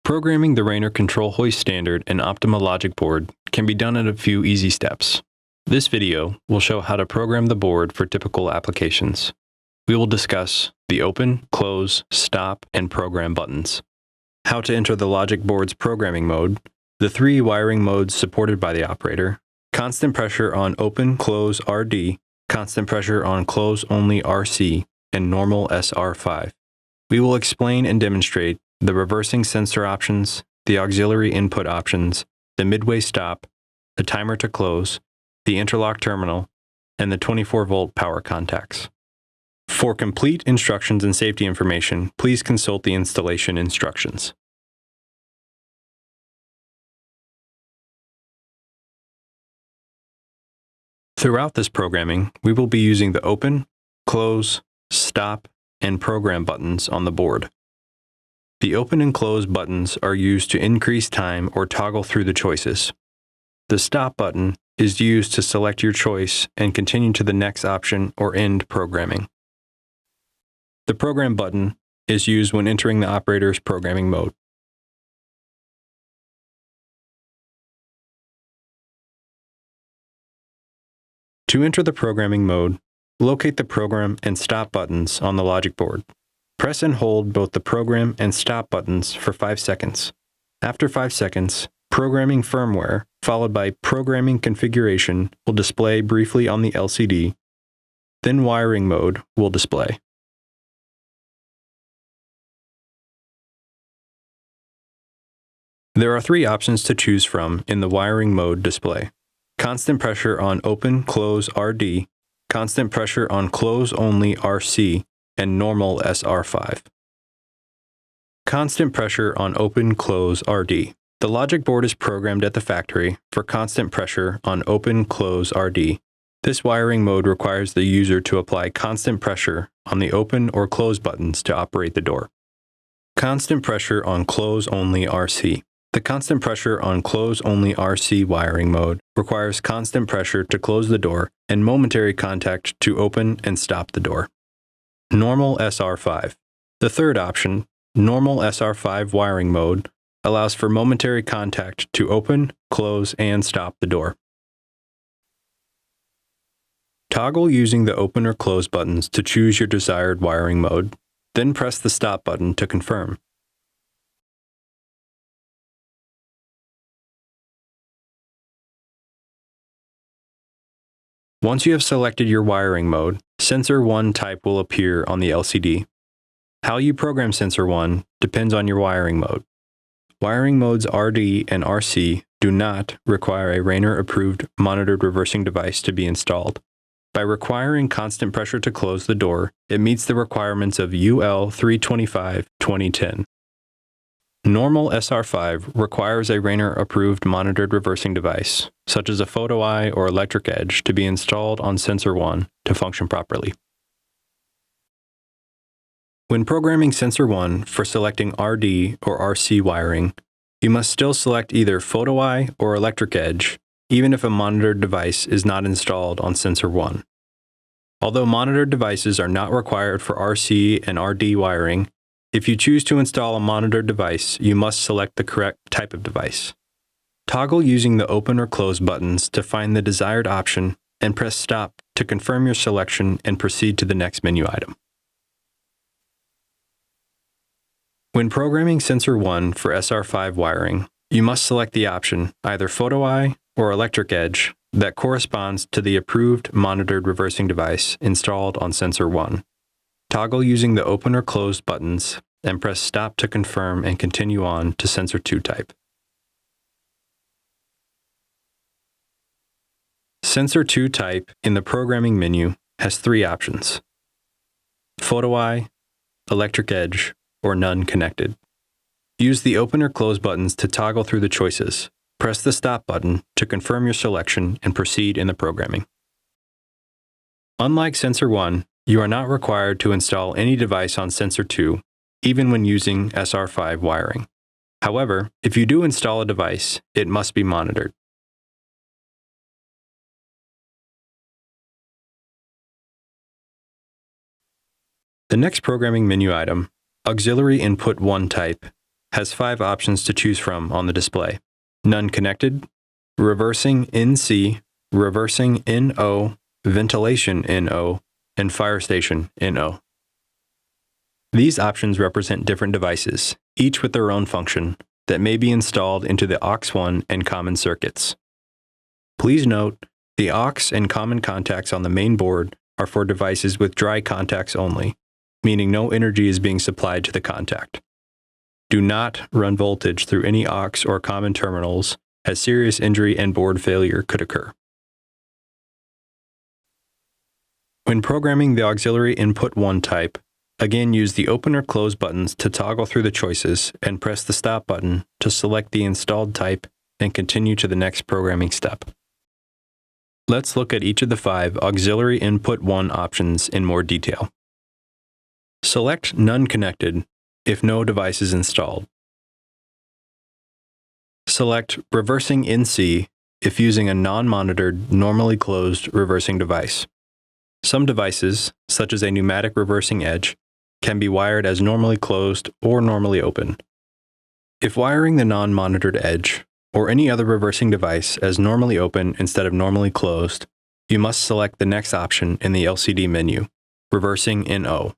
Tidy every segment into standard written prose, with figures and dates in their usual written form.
Programming the Rainer ControlHoist standard and Optima logic board can be done in a few easy steps. This video will show how to program the board for typical applications. We will discuss the open, close, stop, and program buttons, how to enter the logic board's programming mode, the three wiring modes supported by the operator, constant pressure on open, close RD, constant pressure on close only RC, and normal SR5. We will explain and demonstrate the reversing sensor options, the auxiliary input options, the midway stop, the timer to close, the interlock terminal, and the 24-volt power contacts. For complete instructions and safety information, please consult the installation instructions. Throughout this programming, we will be using the open, close, stop, and program buttons on the board. The open and close buttons are used to increase time or toggle through the choices. The stop button is used to select your choice and continue to the next option or end programming. The program button is used when entering the operator's programming mode. To enter the programming mode, locate the program and stop buttons on the logic board. Press and hold both the program and stop buttons for 5 seconds. After 5 seconds, programming firmware, followed by programming configuration, will display briefly on the LCD. Then wiring mode will display. There are three options to choose from in the wiring mode display: constant pressure on open, close RD, constant pressure on close only RC, and normal SR5. Constant pressure on open, close RD. The logic board is programmed at the factory for constant pressure on open, close RD. This wiring mode requires the user to apply constant pressure on the open or close buttons to operate the door. Constant pressure on close only RC. The constant pressure on close only RC wiring mode requires constant pressure to close the door and momentary contact to open and stop the door. Normal SR5. The third option, normal SR5 wiring mode, allows for momentary contact to open, close, and stop the door. Toggle using the open or close buttons to choose your desired wiring mode, then press the stop button to confirm. Once you have selected your wiring mode, Sensor 1 type will appear on the LCD. How you program Sensor 1 depends on your wiring mode. Wiring modes RD and RC do not require a Rainer-approved monitored reversing device to be installed. By requiring constant pressure to close the door, it meets the requirements of UL 325-2010. Normal SR5 requires a Rainer-approved monitored reversing device, such as a photo eye or electric edge, to be installed on Sensor 1 to function properly. When programming Sensor 1 for selecting RD or RC wiring, you must still select either photo eye or electric edge, even if a monitored device is not installed on Sensor 1. Although monitored devices are not required for RC and RD wiring, if you choose to install a monitored device, you must select the correct type of device. Toggle using the open or close buttons to find the desired option and press stop to confirm your selection and proceed to the next menu item. When programming Sensor 1 for SR5 wiring, you must select the option, either photo eye or electric edge, that corresponds to the approved monitored reversing device installed on Sensor 1. Toggle using the open or close buttons and press stop to confirm and continue on to Sensor 2 type. Sensor 2 type in the programming menu has three options: photo eye, electric edge, or none connected. Use the open or close buttons to toggle through the choices. Press the stop button to confirm your selection and proceed in the programming. Unlike Sensor 1, you are not required to install any device on Sensor 2, even when using SR5 wiring. However, if you do install a device, it must be monitored. The next programming menu item, Auxiliary Input 1 type, has 5 options to choose from on the display: none connected, reversing NC, reversing NO, ventilation NO, and fire station NO. These options represent different devices, each with their own function, that may be installed into the aux1 and common circuits. Please note, the aux and common contacts on the main board are for devices with dry contacts only, meaning no energy is being supplied to the contact. Do not run voltage through any aux or common terminals, as serious injury and board failure could occur. When programming the auxiliary input 1 type, again use the open or close buttons to toggle through the choices and press the stop button to select the installed type and continue to the next programming step. Let's look at each of the 5 auxiliary input 1 options in more detail. Select None Connected if no device is installed. Select Reversing NC if using a non-monitored, normally closed reversing device. Some devices, such as a pneumatic reversing edge, can be wired as normally closed or normally open. If wiring the non-monitored edge, or any other reversing device as normally open instead of normally closed, you must select the next option in the LCD menu, Reversing NO.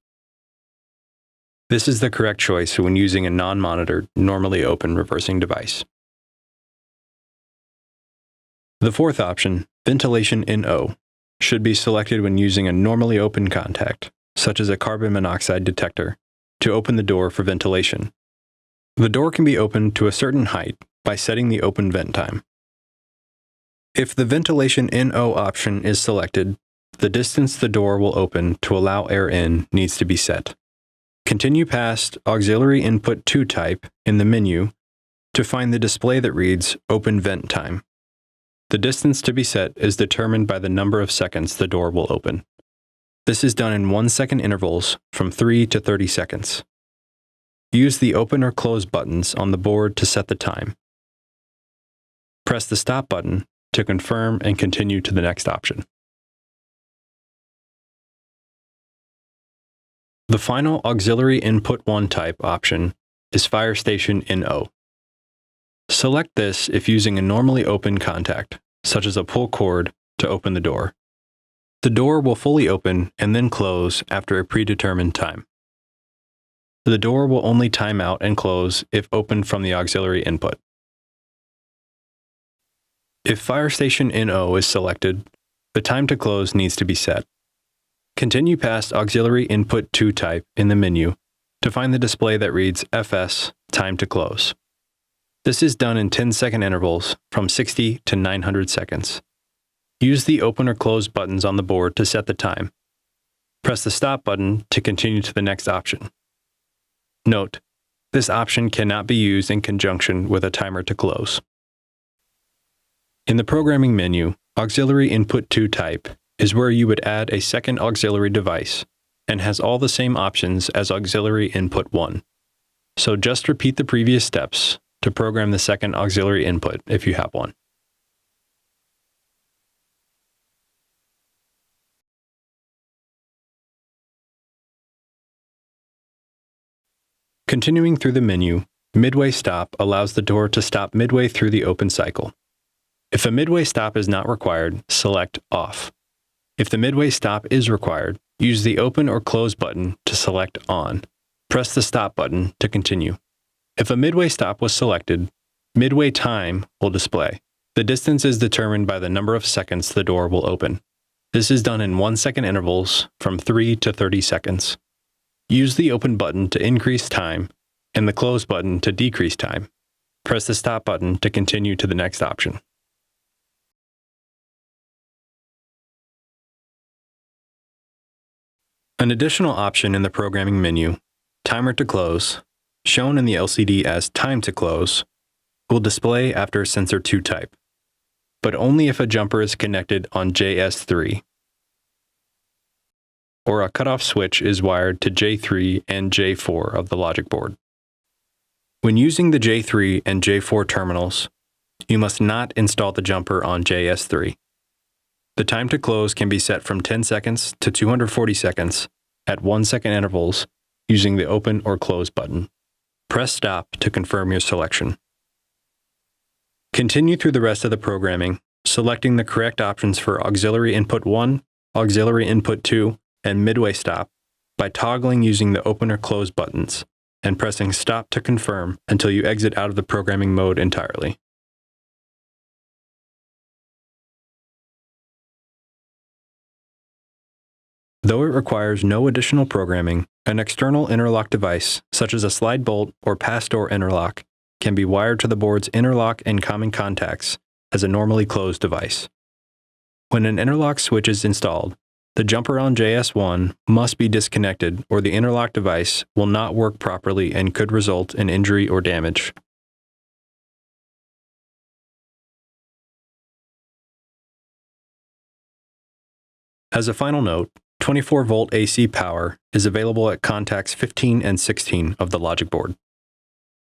This is the correct choice when using a non-monitored, normally open reversing device. The 4th option, Ventilation NO, should be selected when using a normally open contact, such as a carbon monoxide detector, to open the door for ventilation. The door can be opened to a certain height by setting the open vent time. If the Ventilation NO option is selected, the distance the door will open to allow air in needs to be set. Continue past Auxiliary Input 2 type in the menu to find the display that reads Open Vent Time. The distance to be set is determined by the number of seconds the door will open. This is done in 1-second intervals from 3 to 30 seconds. Use the open or close buttons on the board to set the time. Press the stop button to confirm and continue to the next option. The final Auxiliary Input 1 type option is Fire Station NO. Select this if using a normally open contact, such as a pull cord, to open the door. The door will fully open and then close after a predetermined time. The door will only time out and close if opened from the auxiliary input. If Fire Station NO is selected, the time to close needs to be set. Continue past Auxiliary Input 2 type in the menu to find the display that reads FS Time to Close. This is done in 10-second intervals from 60 to 900 seconds. Use the open or close buttons on the board to set the time. Press the stop button to continue to the next option. Note, this option cannot be used in conjunction with a timer to close. In the programming menu, Auxiliary Input 2 type is where you would add a second auxiliary device and has all the same options as Auxiliary Input 1. So just repeat the previous steps to program the second auxiliary input if you have one. Continuing through the menu, Midway Stop allows the door to stop midway through the open cycle. If a midway stop is not required, select Off. If the midway stop is required, use the open or close button to select On. Press the stop button to continue. If a midway stop was selected, midway time will display. The distance is determined by the number of seconds the door will open. This is done in 1-second intervals from 3 to 30 seconds. Use the open button to increase time and the close button to decrease time. Press the stop button to continue to the next option. An additional option in the programming menu, Timer to Close, shown in the LCD as Time to Close, will display after Sensor 2 type, but only if a jumper is connected on JS3, or a cutoff switch is wired to J3 and J4 of the logic board. When using the J3 and J4 terminals, you must not install the jumper on JS3. The time to close can be set from 10 seconds to 240 seconds at 1-second intervals using the open or close button. Press Stop to confirm your selection. Continue through the rest of the programming, selecting the correct options for Auxiliary Input 1, Auxiliary Input 2, and Midway Stop by toggling using the Open or Close buttons and pressing Stop to confirm until you exit out of the programming mode entirely. Though it requires no additional programming, an external interlock device, such as a slide bolt or pass door interlock, can be wired to the board's interlock and common contacts as a normally closed device. When an interlock switch is installed, the jumper on JS1 must be disconnected or the interlock device will not work properly and could result in injury or damage. As a final note, 24-volt AC power is available at contacts 15 and 16 of the logic board.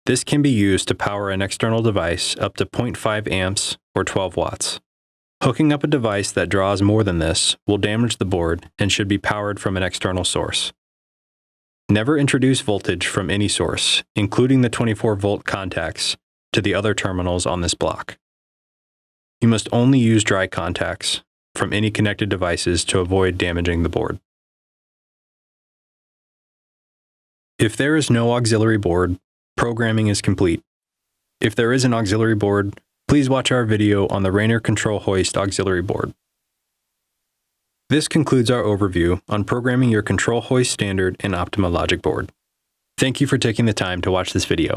This can be used to power an external device up to 0.5 amps or 12 watts. Hooking up a device that draws more than this will damage the board and should be powered from an external source. Never introduce voltage from any source, including the 24-volt contacts, to the other terminals on this block. You must only use dry contacts from any connected devices to avoid damaging the board. If there is no auxiliary board, programming is complete. If there is an auxiliary board, please watch our video on the Rainer ControlHoist auxiliary board. This concludes our overview on programming your ControlHoist standard and Optima logic board. Thank you for taking the time to watch this video.